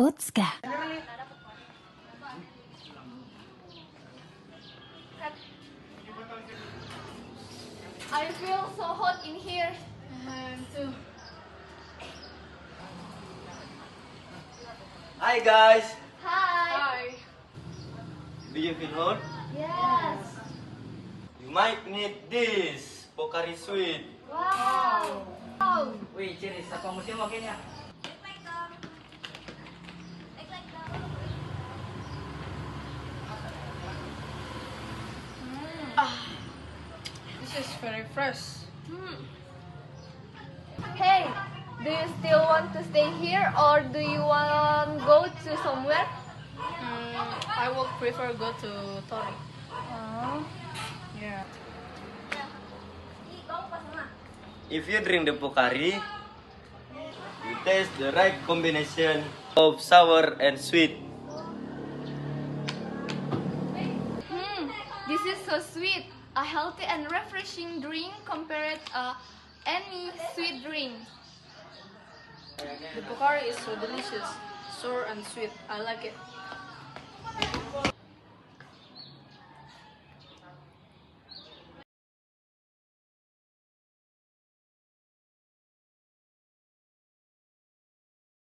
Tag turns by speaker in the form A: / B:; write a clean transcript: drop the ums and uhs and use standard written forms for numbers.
A: oats kah?
B: I feel so hot in here. Too.
C: Hi guys,
B: Hi.
C: do you feel hot?
B: Yes.
C: You might need this Pocari Sweet.
B: Wow. Wow.
D: Wih, Ciris, apa musim makin ya?
E: This is very fresh.
B: Hey, do you still want to stay here or do you want go to somewhere?
E: I would prefer go to Tori. Yeah.
C: If you drink the Pocari, you taste the right combination of sour and sweet.
B: This is so sweet. A healthy and refreshing drink compared any sweet drink.
E: The Pocari is so delicious, sour and sweet. I like it.